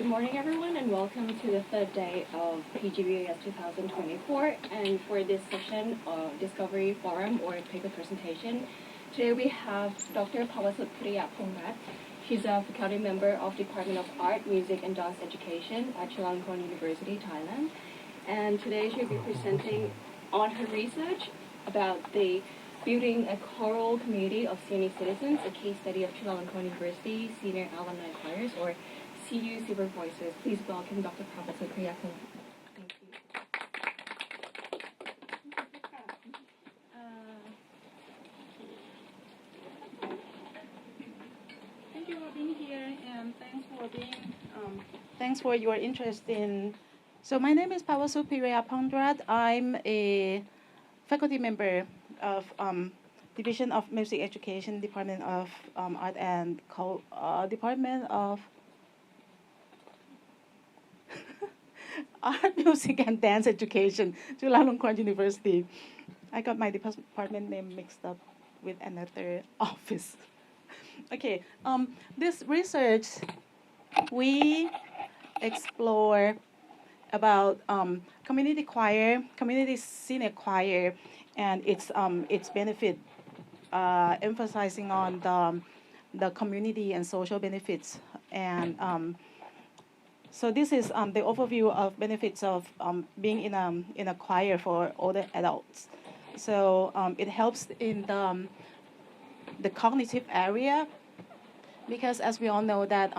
Good morning, everyone, and welcome to the third day of PGVIS 2024. And for this session of Discovery Forum or paper presentation, today we have Dr. Pawasut Piriyapongrat. She's a faculty member of Department of Art, Music, and Dance Education at Chulalongkorn University, Thailand. And today she'll be presenting on her research about the building a choral community of senior citizens, a case study of Chulalongkorn University Senior Alumni Choirs, or CU Silver Voices. Please welcome Dr. Pawasut Piriyapongrat. Thank you. Thank you for being here, and thanks for your interest in. So my name is Pawasut Piriyapongrat. I'm a faculty member of Division of Music Education, Department of Art and Department of Art, Music, and Dance Education, Chulalongkorn University. I got my department name mixed up with another office. Okay, this research, we explore about community choir, community senior choir, and its benefit, emphasizing on the community and social benefits. And so this is the overview of benefits of being in a choir for older adults. So it helps in the cognitive area, because as we all know that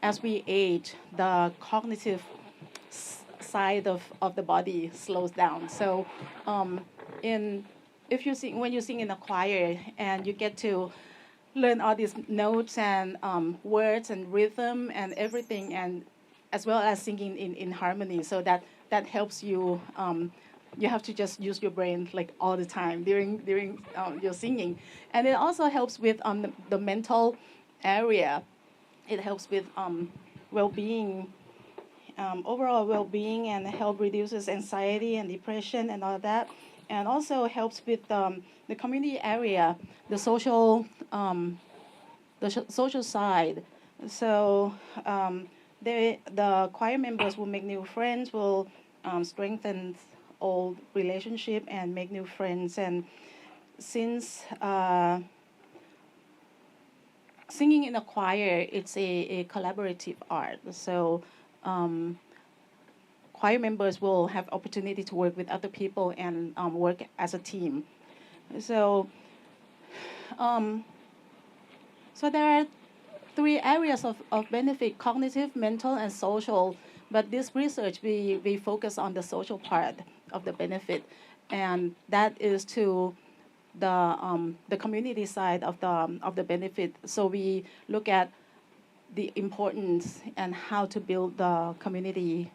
as we age, the cognitive side of the body slows down. So when you sing in a choir and you get to learn all these notes and words and rhythm and everything, and as well as singing in harmony, so that helps you. You have to just use your brain like all the time during your singing, and it also helps with the mental area. It helps with well-being, overall well-being, and help reduces anxiety and depression and all that, and also helps with the community area, the social social side. So the choir members will make new friends, will strengthen old relationship and make new friends. And since singing in a choir, it's a collaborative art. So choir members will have opportunity to work with other people and work as a team. So so there are three areas of benefit: cognitive, mental, and social. But this research, we focus on the social part of the benefit, and that is to the community side of the benefit. So we look at the importance and how to build the community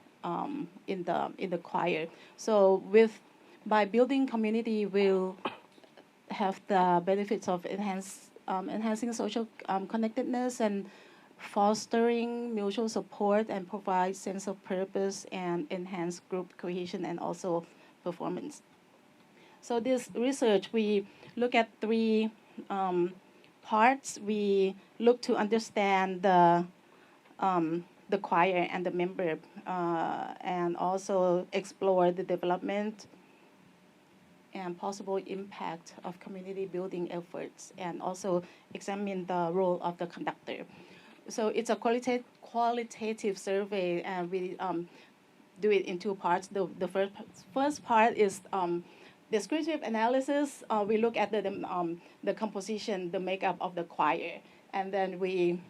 in the choir. So by building community, we'll have the benefits of enhancing social connectedness and fostering mutual support, and provide sense of purpose and enhance group cohesion and also performance. So this research, we look at three parts. We look to understand the choir and the member, and also explore the development and possible impact of community building efforts, and also examine the role of the conductor. So it's a qualitative survey, and we do it in two parts. The first part is descriptive analysis. We look at the composition, the makeup of the choir, and then we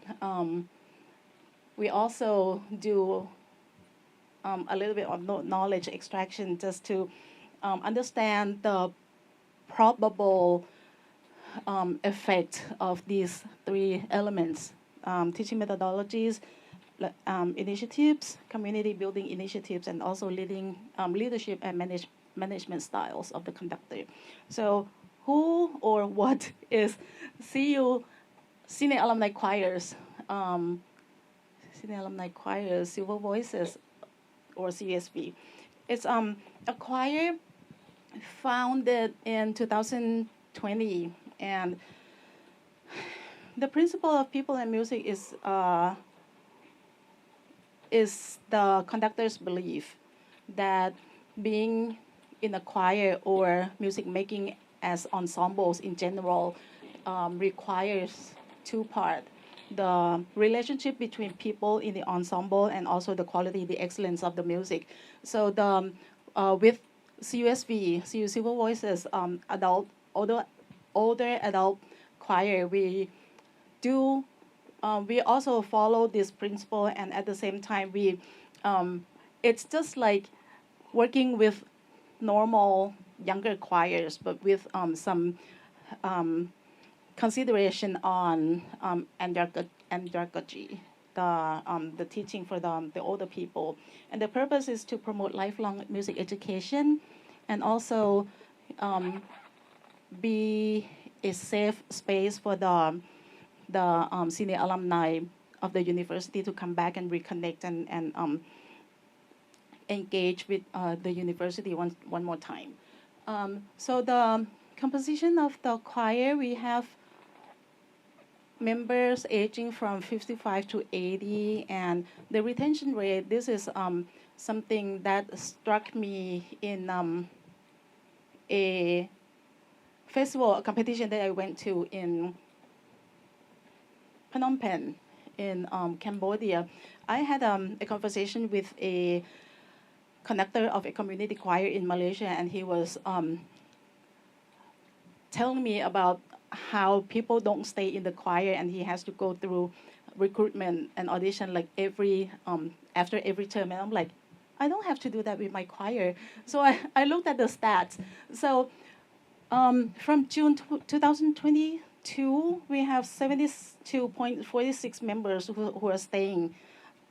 also do a little bit of knowledge extraction, just to understand the probable effect of these three elements: teaching methodologies, initiatives, community building initiatives, and also leadership and management styles of the conductor. So who or what is CU Senior Alumni Choirs, Senior Alumni Choirs, Silver Voices, or CSV? It's a choir founded in 2020, and the principle of people and music is is the conductor's belief that being in a choir or music making as ensembles in general requires two parts: the relationship between people in the ensemble and also the quality, the excellence of the music. So with CUSV, CU Silver Voices, older adult choir, we do we also follow this principle, and at the same time it's just like working with normal younger choirs, but with some consideration on andragogy, the teaching for the older people. And the purpose is to promote lifelong music education and also be a safe space for the senior alumni of the university to come back and reconnect and engage with the university one more time. So the composition of the choir, we have members aging from 55 to 80, and the retention rate, this is something that struck me in a festival, a competition that I went to in Phnom Penh in Cambodia. I had a conversation with a conductor of a community choir in Malaysia, and he was telling me about how people don't stay in the choir, and he has to go through recruitment and audition like after every term. And I'm like, I don't have to do that with my choir. So I looked at the stats. So from June 2022, we have 72.46 members who are staying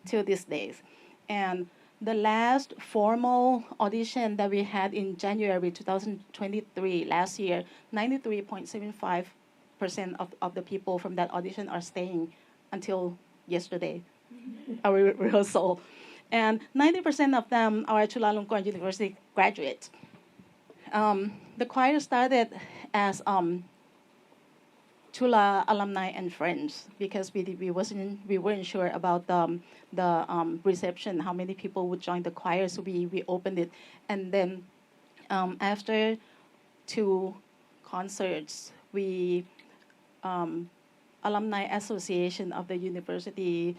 till these days. And the last formal audition that we had in January 2023, last year, 93.75% of the people from that audition are staying until yesterday, our rehearsal. And 90% of them are Chulalongkorn University graduates. The choir started as Chula alumni and friends, because we weren't sure about the reception, how many people would join the choir, so we opened it. And then after 2 concerts, we Alumni Association of the university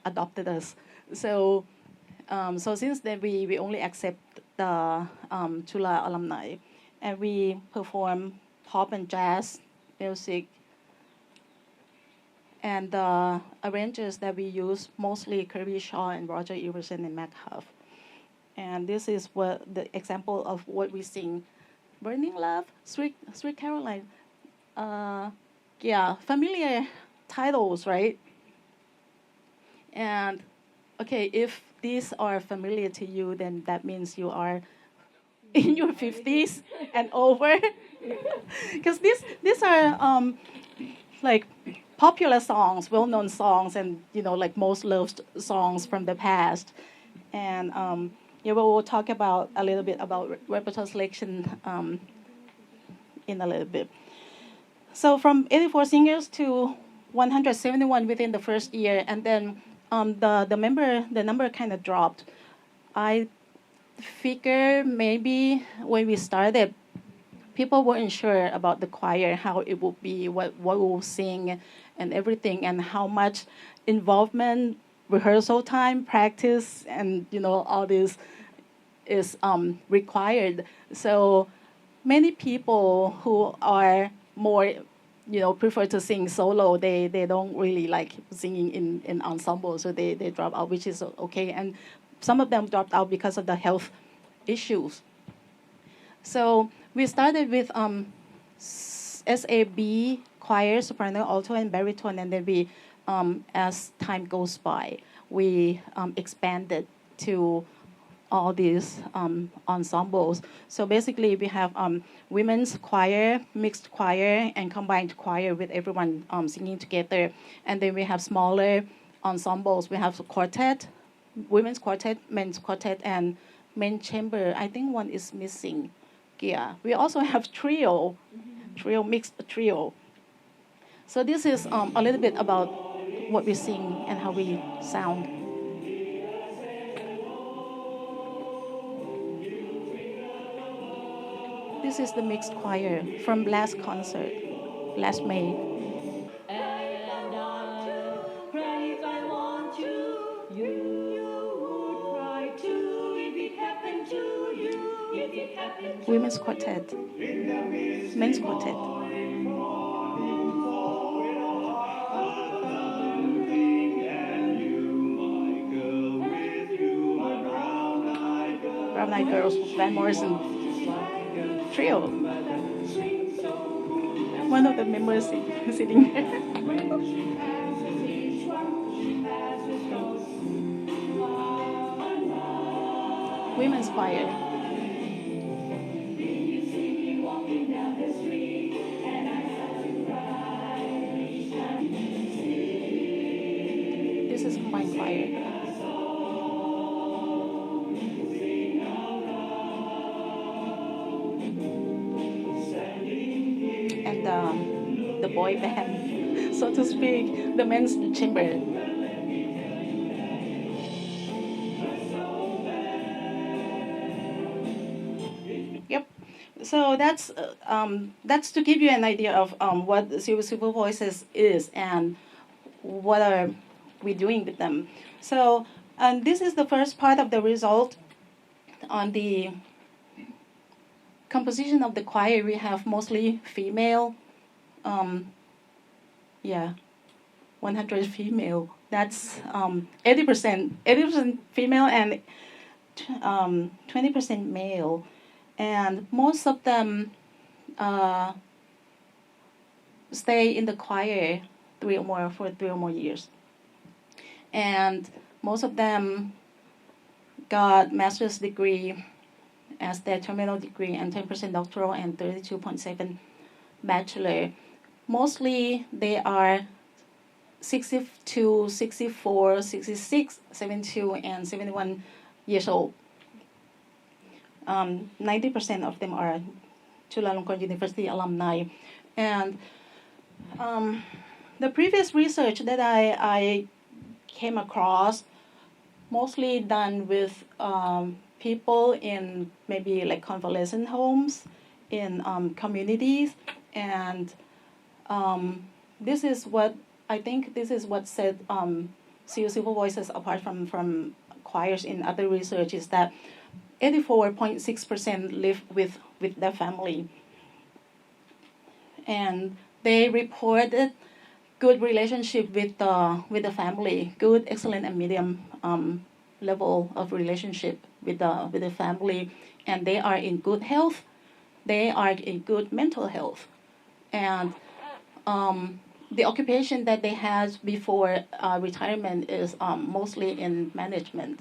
adopted us. So since then we only accept the Chula alumni, and we perform pop and jazz music. And the arrangers that we use, mostly Kirby Shaw and Roger Everson and Mac Huff. And this is what the example of what we sing: Burning Love, Sweet Caroline. Familiar titles, right? And okay, if these are familiar to you, then that means you are in your 50s and over, because these are like popular songs, well-known songs, and like most loved songs from the past. And we'll talk about a little bit about repertoire selection in a little bit. So from 84 singers to 171 within the first year, and then the number kind of dropped. I figure maybe when we started, people weren't sure about the choir, how it would be, what we'll sing, and everything, and how much involvement, rehearsal time, practice, and all this is required. So many people who are more prefer to sing solo, they don't really like singing in ensemble, so they drop out, which is okay. And some of them dropped out because of the health issues. So we started with SAB choir, soprano, alto, and baritone, and then we, as time goes by, we expanded to all these ensembles. So basically, we have women's choir, mixed choir, and combined choir with everyone singing together. And then we have smaller ensembles. We have quartet, women's quartet, men's quartet, and main chamber. I think one is missing. Yeah. We also have trio, mixed trio. So this is a little bit about what we sing and how we sound. This is the mixed choir from last concert, last May. And I pray if I want to, you would cry too if it happened to you. If it happened to Women's quartet, men's quartet. Brown Eyed Girls, Van Morrison Trio. One of the members sitting there. Women's choir. This is combined choir. And the boy band, so to speak, the men's chamber. Yep. So that's to give you an idea of what Silver Voices is and what are we doing with them. So, and this is the first part of the result. On the composition of the choir, we have mostly female. 100 female. That's 80% female and 20% male, and most of them stay in the choir for 3 or more years, and most of them got master's degree as their terminal degree, and 10% doctoral, and 32.7 bachelor. Mostly they are 62, 64, 66, 72, and 71 years old. 90% of them are Chulalongkorn University alumni. And the previous research that I came across, mostly done with people in maybe like convalescent homes, in communities, and this is what set Silver Voices apart from choirs in other research, is that 84.6% live with their family, and they reported good relationship with the family, good, excellent, and medium level of relationship with the family, and they are in good health, they are in good mental health, and the occupation that they had before retirement is mostly in management,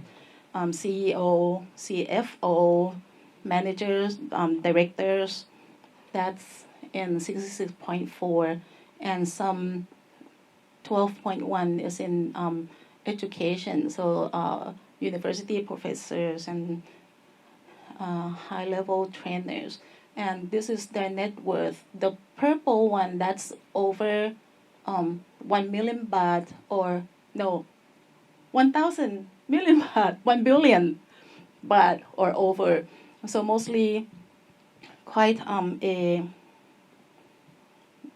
CEO, CFO, managers, directors. That's in 66.4, and some 12.1 is in education. So university professors and high-level trainers. And this is their net worth. The purple one, that's over 1 million baht, or no, 1,000 million baht, 1 billion baht or over. So mostly quite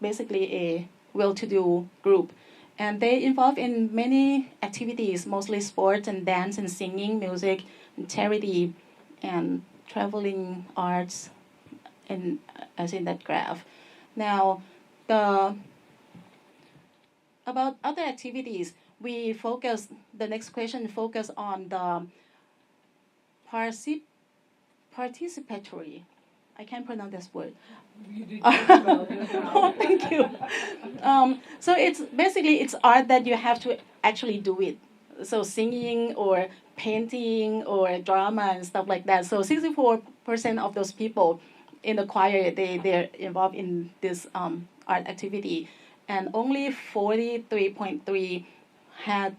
basically a well-to-do group. And they involve in many activities, mostly sports and dance and singing, music, and charity, and traveling, arts, and as in that graph. Now, about other activities, the next question focus on the participatory. I can't pronounce this word. You did well. Oh, thank you. So it's art that you have to actually do it. So singing or painting or drama and stuff like that. So 64% of those people in the choir, they're involved in this art activity, and only 43.3 had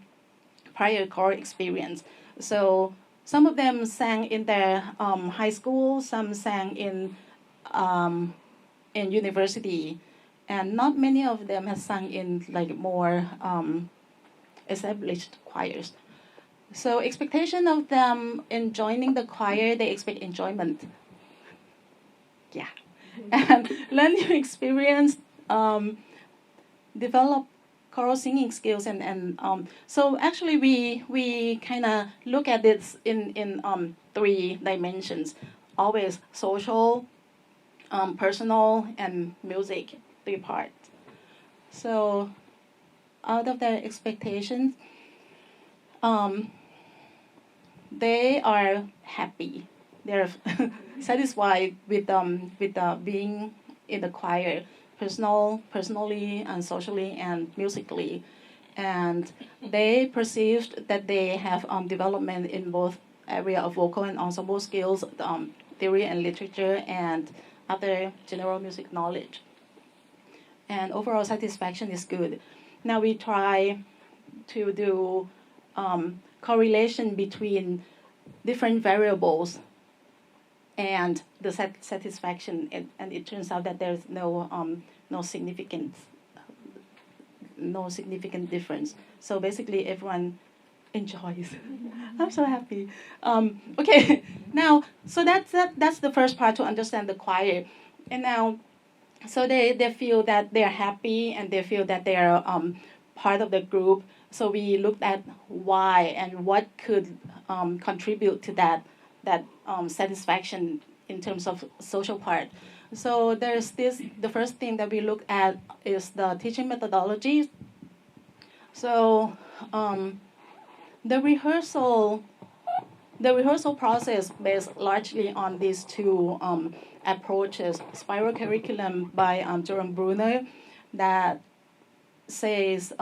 prior choral experience. So some of them sang in their high school, some sang in university, and not many of them have sung in like more established choirs. So expectation of them in joining the choir, they expect enjoyment. yeah. And learning experience, develop choral singing skills, and so actually we kind of look at this in 3 dimensions, always social, personal, and music, 3 parts. So out of their expectations, they are happy. They're satisfied with being in the choir, personally and socially and musically, and they perceived that they have development in both area of vocal and ensemble skills, theory and literature, and other general music knowledge. And overall satisfaction is good. Now we try to do correlation between different variables and the satisfaction, and it turns out that there's no significant difference. So basically, everyone enjoys. I'm so happy. Okay, now so that's the first part, to understand the choir, and now so they feel that they're happy and they feel that they are part of the group. So we looked at why and what could contribute to that satisfaction in terms of social part. So there's this. The first thing that we look at is the teaching methodology. So the rehearsal process based largely on these 2 approaches. Spiral curriculum by Jerome Bruner, that says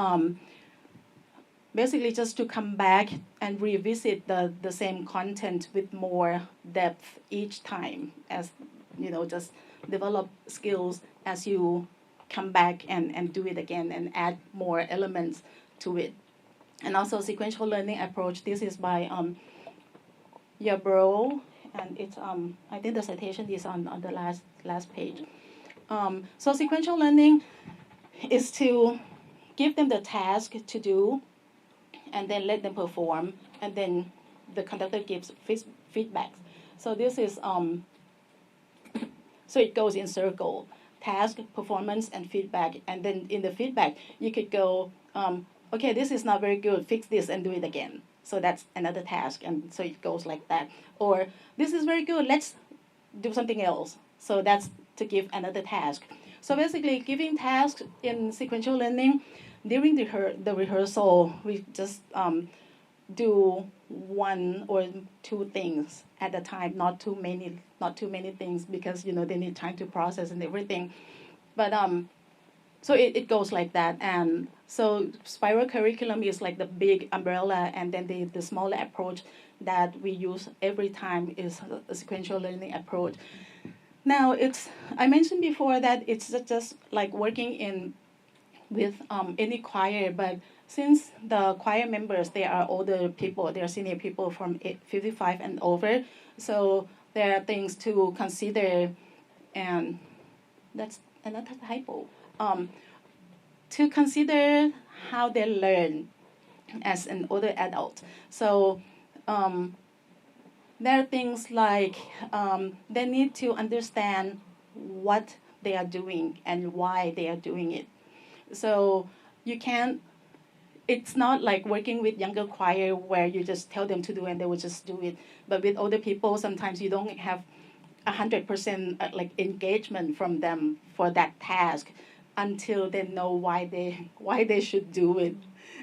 basically just to come back and revisit the same content with more depth each time, as just develop skills as you come back and do it again and add more elements to it. And also sequential learning approach. This is by Yarbrough, and it's I think the citation is on the last page. So sequential learning is to give them the task to do, and then let them perform, and then the conductor gives feedback. So this is so it goes in circle: task, performance, and feedback. And then in the feedback, you could go, okay, this is not very good. Fix this and do it again. So that's another task, and so it goes like that. Or this is very good. Let's do something else. So that's to give another task. So basically, giving tasks in sequential learning, during the rehearsal, we just do 1 or 2 things at a time, not too many things, because they need time to process and everything. But so it goes like that. And so spiral curriculum is like the big umbrella, and then the smaller approach that we use every time is a sequential learning approach. Now I mentioned before that it's just like working with any choir, but since the choir members, they are older people, they are senior people from 55 and over, so there are things to consider, and that's another typo. To consider how they learn as an older adult. So there are things like they need to understand what they are doing and why they are doing it. So it's not like working with younger choir where you just tell them to do and they will just do it. But with older people, sometimes you don't have 100% like engagement from them for that task until they know why they should do it.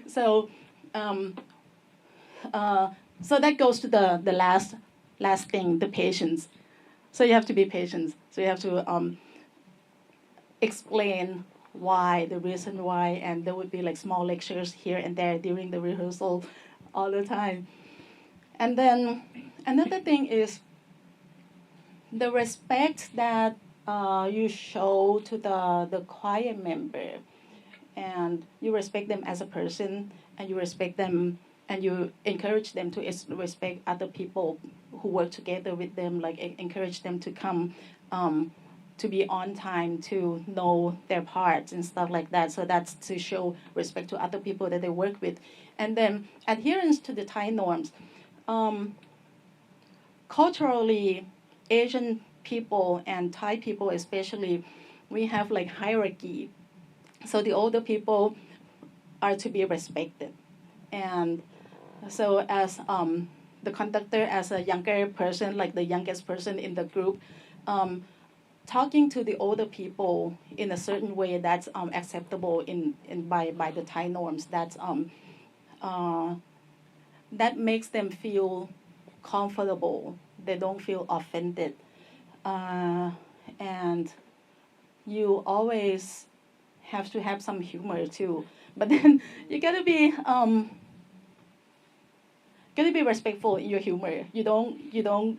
So so that goes to the last thing, the patience. So you have to be patient. So you have to explain why, the reason why, and there would be like small lectures here and there during the rehearsal all the time. And then another thing is the respect that you show to the choir member, and you respect them as a person, and you respect them, and you encourage them to respect other people who work together with them, like encourage them to come to be on time, to know their parts and stuff like that. So that's to show respect to other people that they work with. And then adherence to the Thai norms. Culturally, Asian people and Thai people especially, we have like hierarchy. So the older people are to be respected. And so as the conductor, as a younger person, like the youngest person in the group, talking to the older people in a certain way that's acceptable by the Thai norms, that makes them feel comfortable. They don't feel offended. And you always have to have some humor too. But then you gotta be respectful in your humor. You don't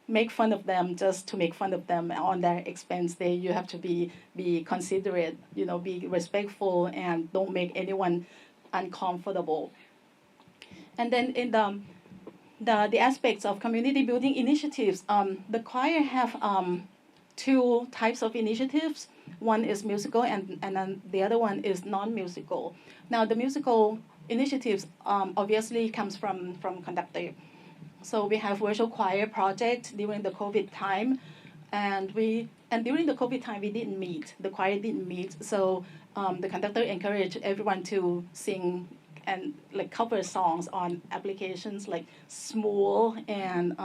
make fun of them just to make fun of them on their expense. You have to be considerate, be respectful, and don't make anyone uncomfortable. And then in the aspects of community building initiatives, the choir have two types of initiatives. One is musical, and then the other one is non-musical. Now, the musical initiatives obviously comes from conductor. So we have virtual choir project during the COVID time, and during the COVID time we didn't meet. The choir didn't meet, so the conductor encouraged everyone to sing and like cover songs on applications like Smule and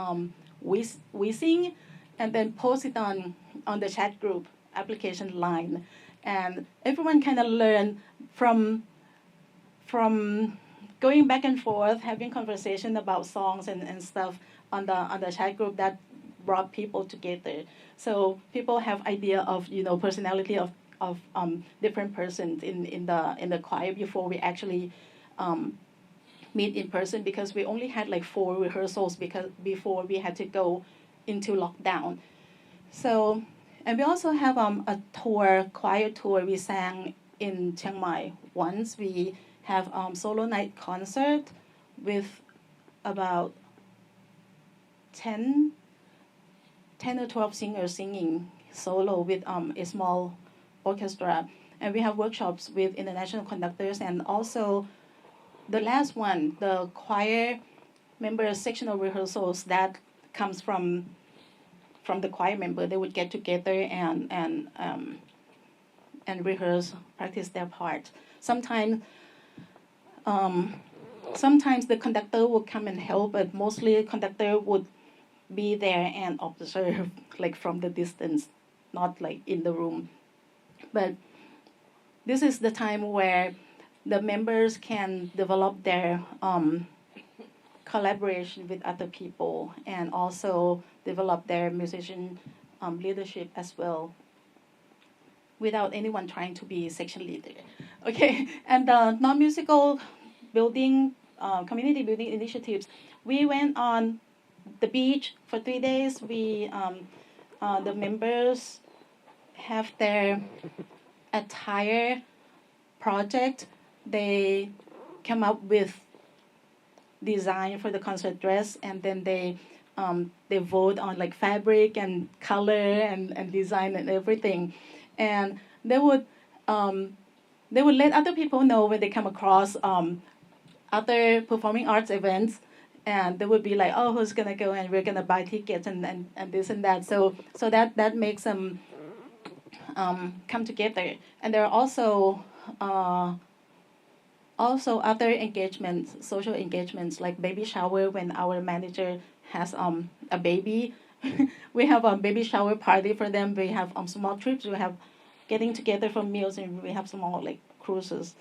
we sing, and then post it on the chat group application line, and everyone kind of learned from going back and forth, having conversation about songs and stuff on the chat group that brought people together. So people have idea of personality of different persons in the choir before we actually meet in person, because we only had like 4 rehearsals before we had to go into lockdown. So, and we also have a choir tour. We sang in Chiang Mai once. We have solo night concert with about 10 or 12 singers singing solo with a small orchestra. And we have workshops with international conductors, and also the last one, the choir member sectional rehearsals, that comes from the choir member. They would get together and rehearse, practice their part. Sometimes the conductor will come and help, but mostly the conductor would be there and observe, like from the distance, not like in the room. But this is the time where the members can develop their collaboration with other people, and also develop their musician leadership as well, without anyone trying to be section leader. Okay, and the non-musical building, community building initiatives, we went on the beach for 3 days. The members have their attire project. They come up with design for the concert dress, and then they vote on like fabric and color and design and everything, and they would let other people know when they come across other performing arts events, and they would be like, oh, who's gonna go, and we're gonna buy tickets and this and that. So that makes them come together. And there are also other engagements, social engagements, like baby shower. When our manager has a baby, we have a baby shower party for them. We have small trips. We have getting together for meals, and we have small like cruises.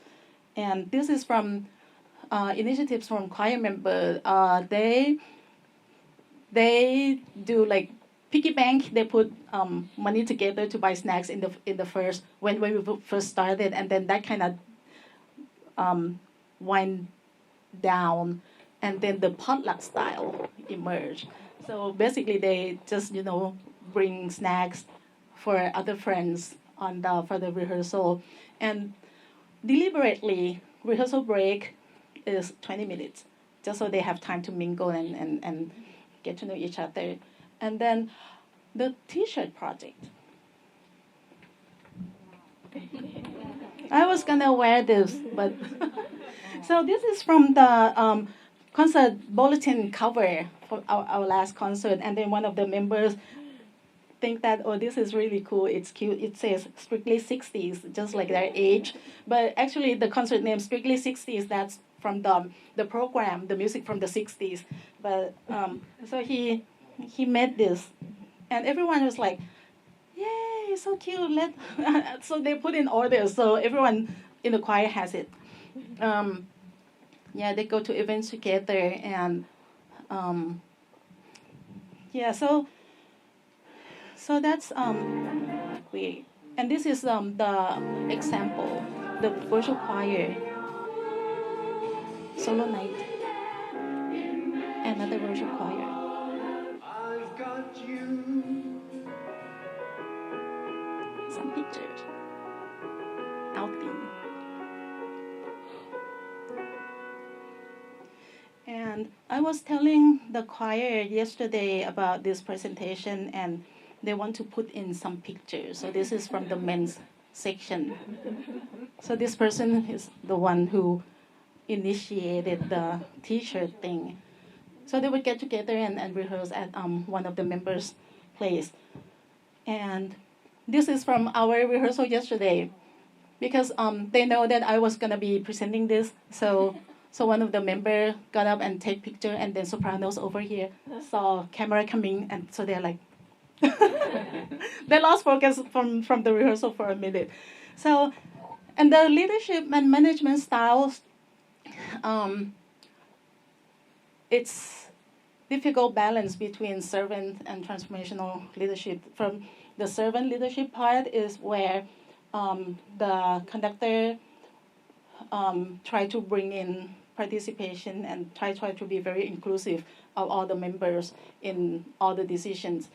And this is from initiatives from choir members. They do like piggy bank. They put money together to buy snacks in the first when we first started, and then that kind of wind down, and then the potluck style emerged. So basically, they just bring snacks for other friends for the rehearsal, and deliberately rehearsal break is 20 minutes, just so they have time to mingle and get to know each other. And then the T-shirt project. I was gonna wear this, but so this is from the concert bulletin cover for our last concert, and then one of the members think that, oh, this is really cool, it's cute. It says Strictly 60s, just like their age. But actually, the concert name Strictly 60s, that's from the program, the music from the 60s. But so he made this, and everyone was like, yay, so cute. So they put in orders, so everyone in the choir has it. Yeah, they go to events together, and yeah, so that's we, and this is the example, the virtual choir solo night, another virtual choir. I've got you. Some pictures, outing. And I was telling the choir yesterday about this presentation, and they want to put in some pictures. So this is from the men's section. So this person is the one who initiated the t-shirt thing. So they would get together and rehearse at one of the members' place. And this is from our rehearsal yesterday, because they know that I was gonna be presenting this. So one of the members got up and take picture, and then sopranos over here saw camera coming, and so they're like, they lost focus from the rehearsal for a minute. So, and the leadership and management styles, it's difficult balance between servant and transformational leadership. From the servant leadership part is where the conductor try to bring in participation and try to be very inclusive of all the members in all the decisions.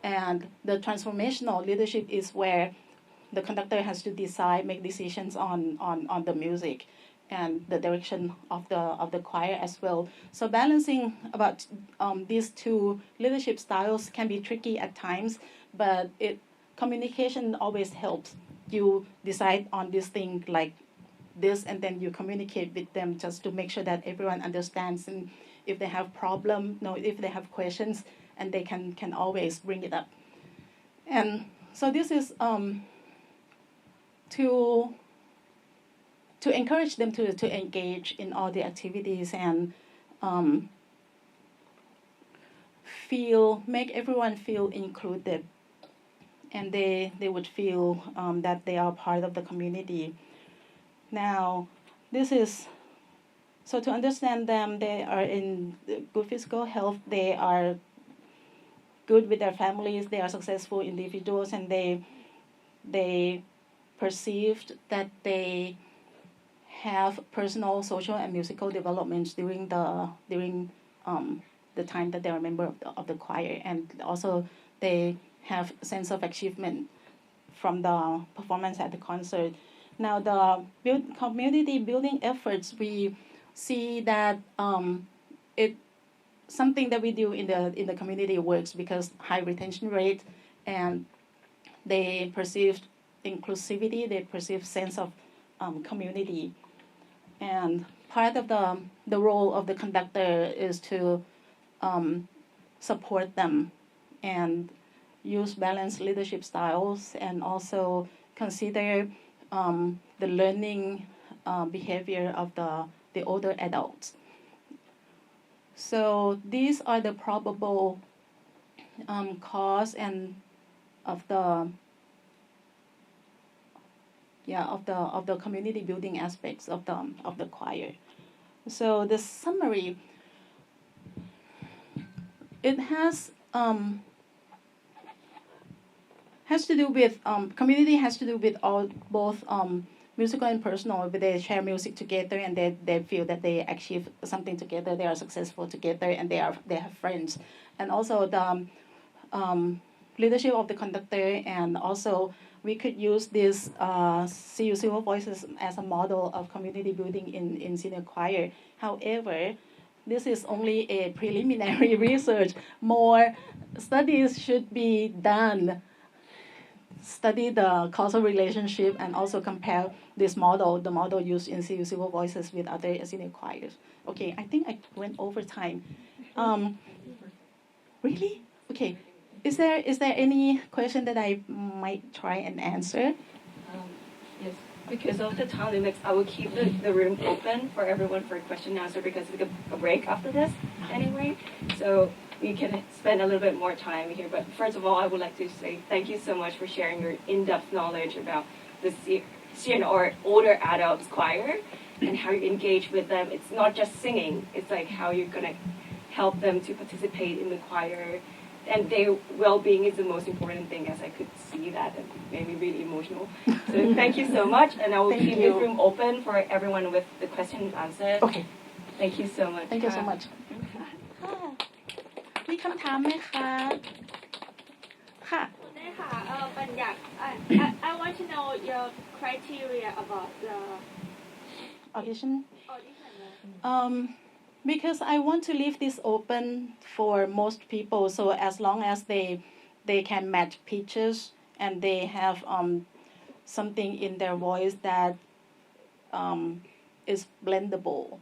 And the transformational leadership is where the conductor has to decide, make decisions on the music and the direction of the choir as well. So balancing about these two leadership styles can be tricky at times, but communication always helps. You decide on this thing like this, and then you communicate with them just to make sure that everyone understands, and if they have if they have questions, and they can always bring it up. And so this is to encourage them to engage in all the activities and make everyone feel included, and they would feel that they are part of the community. Now, this is, so to understand them, they are in good physical health, they are good with their families, they are successful individuals, and they perceived that they have personal, social, and musical developments during the time that they are a member of the choir, and also they have a sense of achievement from the performance at the concert. Now, the community building efforts, we see that it something that we do in the community works because high retention rate, and they perceive inclusivity, they perceive sense of community. And part of the role of the conductor is to support them and use balanced leadership styles, and also consider the learning behavior of the older adults. So these are the probable cause and of the community building aspects of the choir. So the summary, it has to do with community, has to do with both musical and personal. But they share music together, and they feel that they achieve something together. They are successful together, and they have friends. And also the leadership of the conductor, and also we could use this CU Silver Voices as a model of community building in senior choir. However, this is only a preliminary research. More studies should be done. Study the causal relationship and also compare this model, the model used in CU Silver Voices, with other senior choirs. Okay, I think I went over time. Really? Okay. Is there any question that I might try and answer? Yes, because of the time limits, I will keep the room open for everyone for question and answer because it's a break after this anyway. So we can spend a little bit more time here. But first of all, I would like to say thank you so much for sharing your in-depth knowledge about the or older adults choir and how you engage with them. It's not just singing, it's like how you're going to help them to participate in the choir. And their well-being is the most important thing, as I could see that, and made me really emotional. So thank you so much, and I will keep this room open for everyone with the question and answers. Okay. Thank you so much. Thank you so much. มีคำถามไหมคะ ค่ะ ได้ค่ะปัญญา I want to know your criteria about the audition audition. Because I want to leave this open for most people, so as long as they can match pitches and they have something in their voice that is blendable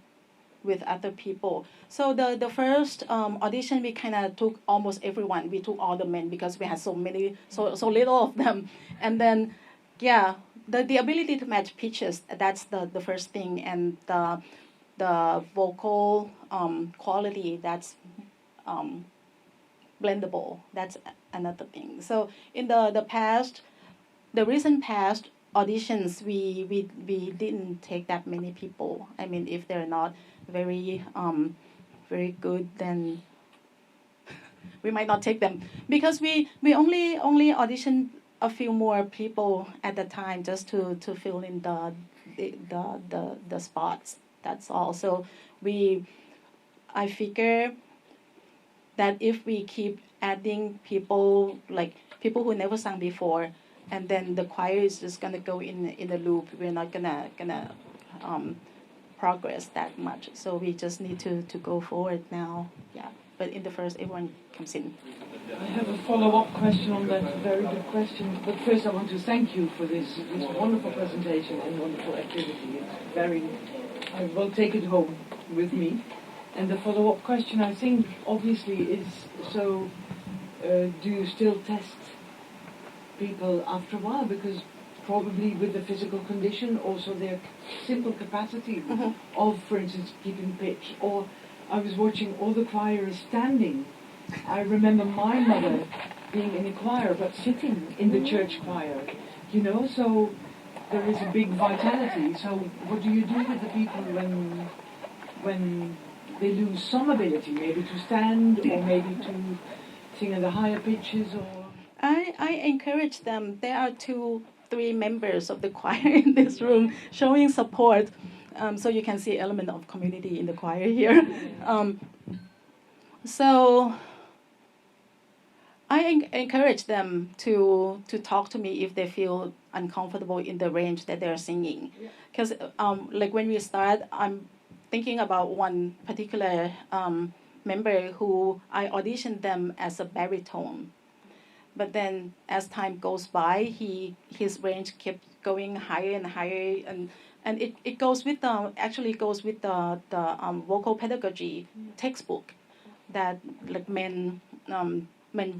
with other people. So the first audition, we kind of took almost everyone. We took all the men because we had so little of them. And then, yeah, the ability to match pitches, that's the first thing. And the vocal quality, that's blendable. That's another thing. So in the recent past auditions, we didn't take that many people. I mean, if they're not very good, then we might not take them because we only auditioned a few more people at the time just to fill in the spots. That's all. So I figure that if we keep adding people, like people who never sang before, and then the choir is just gonna go in the loop, we're not gonna progress that much. So we just need to go forward now. Yeah. But in the first, everyone comes in. I have a follow-up question on that very good question. But first, I want to thank you for this wonderful presentation and wonderful activity. I will take it home with me. And the follow-up question, I think, obviously, is do you still test people after a while? Because probably with the physical condition, also their simple capacity of, for instance, keeping pitch. Or I was watching all the choirs standing. I remember my mother being in a choir, but sitting in the church choir, so there is a big vitality. So what do you do with the people when they lose some ability, maybe to stand or maybe to sing at the higher pitches? Or I encourage them. There are 2-3 members of the choir in this room showing support. So you can see element of community in the choir here. So I encourage them to talk to me if they feel uncomfortable in the range that they're singing. Because like when we start, I'm thinking about one particular member who I auditioned them as a baritone. But then as time goes by, his range kept going higher and higher, and it goes with the vocal pedagogy textbook that like men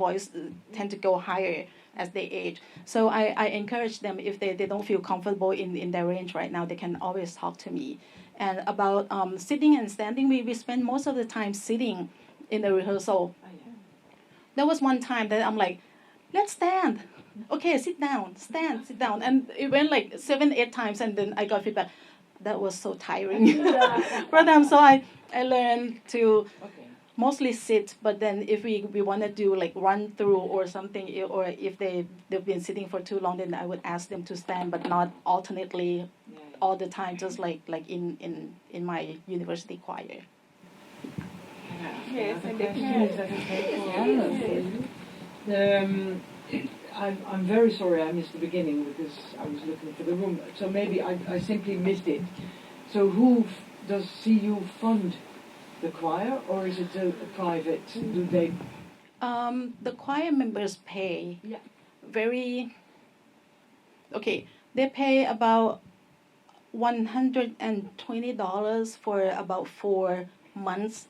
voice tend to go higher as they age. So I encourage them, if they don't feel comfortable in their range right now, they can always talk to me. And about sitting and standing, we spend most of the time sitting in the rehearsal. There was one time that I'm like, let's stand. Okay, sit down, sit down. And it went like 7-8 times, and then I got feedback. That was so tiring for them. So I learned to mostly sit, but then if we want to do like run through or something, or if they've been sitting for too long, then I would ask them to stand, but not alternately all the time, just like in my university choir. Yes, the question is that I'm very sorry I missed the beginning because I was looking for the room. So maybe I simply missed it. So who does CU fund the choir, or is it a private? Do they? The choir members pay. They pay about $120 for about 4 months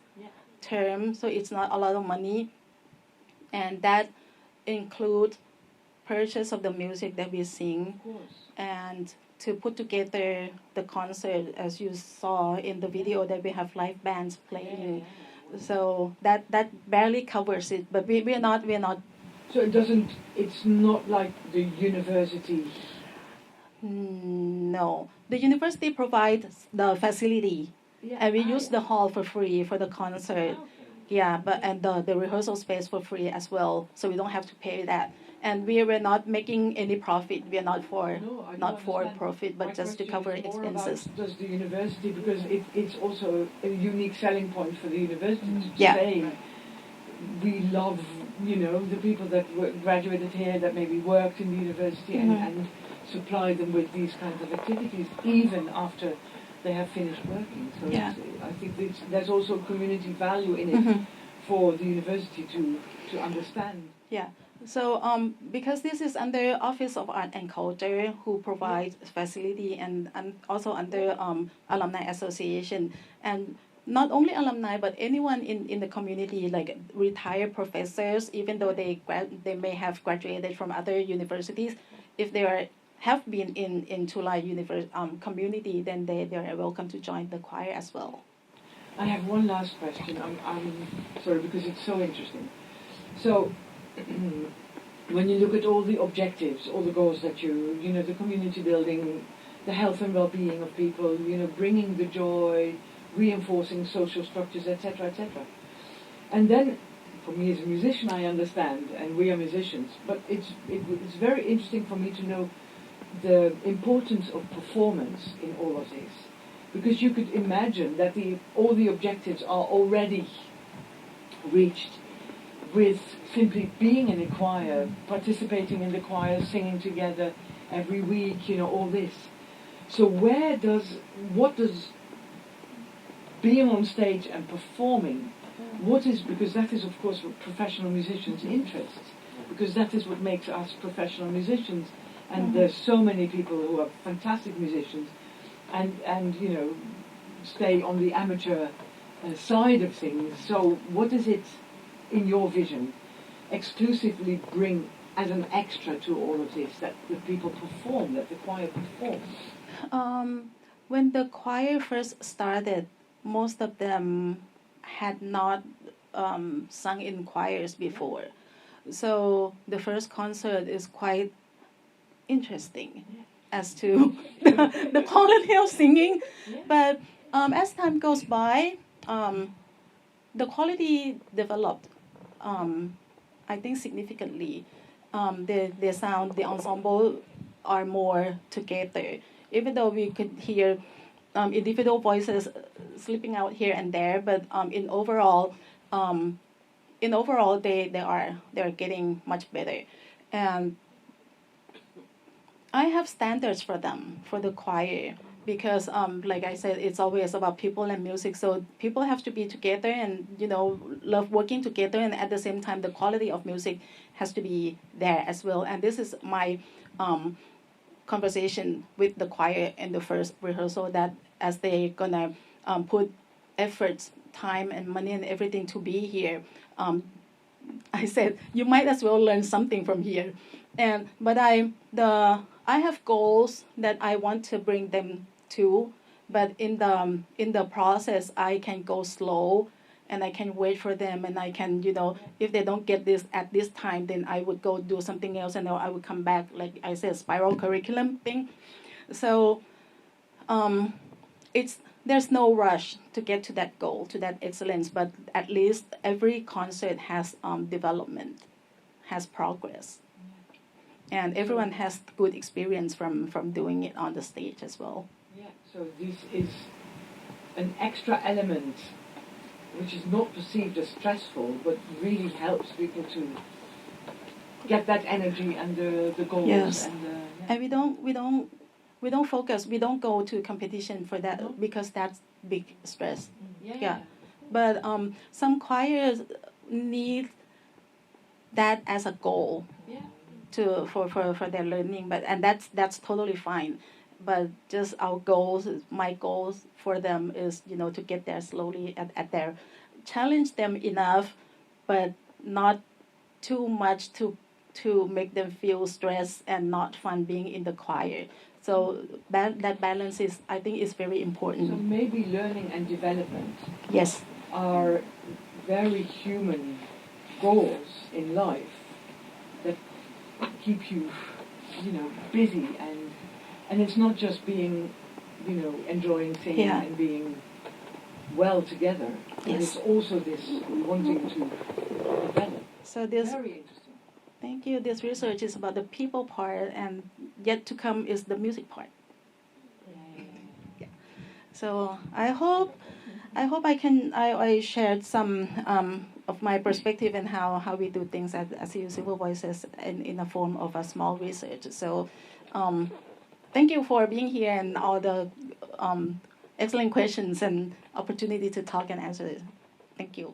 term, so it's not a lot of money, and include purchase of the music that we sing Of course. and to put together the concert, as you saw in the video, that we have live bands playing. So that barely covers it, but we're not. So it's not like the university. No, the university provides the facility, and we use the hall for free for the concert. Yeah, and the rehearsal space for free as well, so we don't have to pay that. And we were not making any profit. We are not for profit, but My just to question cover is more expenses. about does the university, because it's also a unique selling point for the university to Yeah. say, we love, the people that graduated here, that maybe worked in the university, and supply them with these kinds of activities even after they have finished working. So Yeah. I think there's also community value in it for the university to understand. Yeah. So because this is under Office of Art and Culture, who provides facility, and also under Alumni Association, and not only alumni but anyone in the community, like retired professors, even though they may have graduated from other universities, if they have been in Chulai community, then they are welcome to join the choir as well. I have one last question. I'm sorry, because it's so interesting. So, when you look at all the objectives, all the goals that the community building, the health and well-being of people, bringing the joy, reinforcing social structures, etc., etc. And then, for me as a musician, I understand, and we are musicians, but it's very interesting for me to know the importance of performance in all of this. Because you could imagine that all the objectives are already reached with simply being in a choir, participating in the choir, singing together every week, all this. So what does being on stage and performing, because that is of course what professional musicians' interests, because that is what makes us professional musicians, and there's so many people who are fantastic musicians, and stay on the amateur side of things. So what does it, in your vision, exclusively bring as an extra to all of this, that the people perform, that the choir performs? When the choir first started, most of them had not sung in choirs before. So the first concert is quite interesting as to the quality of singing. But as time goes by, the quality developed, I think, significantly. The sound, the ensemble are more together. Even though we could hear individual voices slipping out here and there, but in overall, they are getting much better. And I have standards for them, for the choir, because like I said, it's always about people and music. So people have to be together and love working together, and at the same time the quality of music has to be there as well. And this is my conversation with the choir in the first rehearsal, that as they're gonna put efforts, time and money and everything to be here, I said you might as well learn something from here. But I have goals that I want to bring them to, but in the process I can go slow, and I can wait for them, and I can, if they don't get this at this time, then I would go do something else, and then I would come back, like I said, spiral curriculum thing. So there's no rush to get to that goal, to that excellence, but at least every concert has development, has progress. And everyone has good experience from doing it on the stage as well. Yeah, so this is an extra element which is not perceived as stressful, but really helps people to get that energy and the goals. Yes. And we don't focus. We don't go to competition for that, because that's big stress. Yeah. But some choirs need that as a goal. Yeah. For their learning, and that's totally fine. But just my goals for them is to get there slowly at their, challenge them enough, but not too much to to make them feel stressed and not fun being in the choir. So that balance is, I think, is very So important. maybe learning and development Yes. are very human goals in life that keep you, busy, and it's not just being, enjoying singing Yeah. and being well together, but Yes. it's also this wanting to develop. So this, Very interesting. thank you. This research is about the people part, and yet to come is the music part. So I hope I shared some of my perspective and how we do things as you Civil Voices in the form of a small research. So thank you for being here and all the excellent questions and opportunity to talk and answer. Thank you.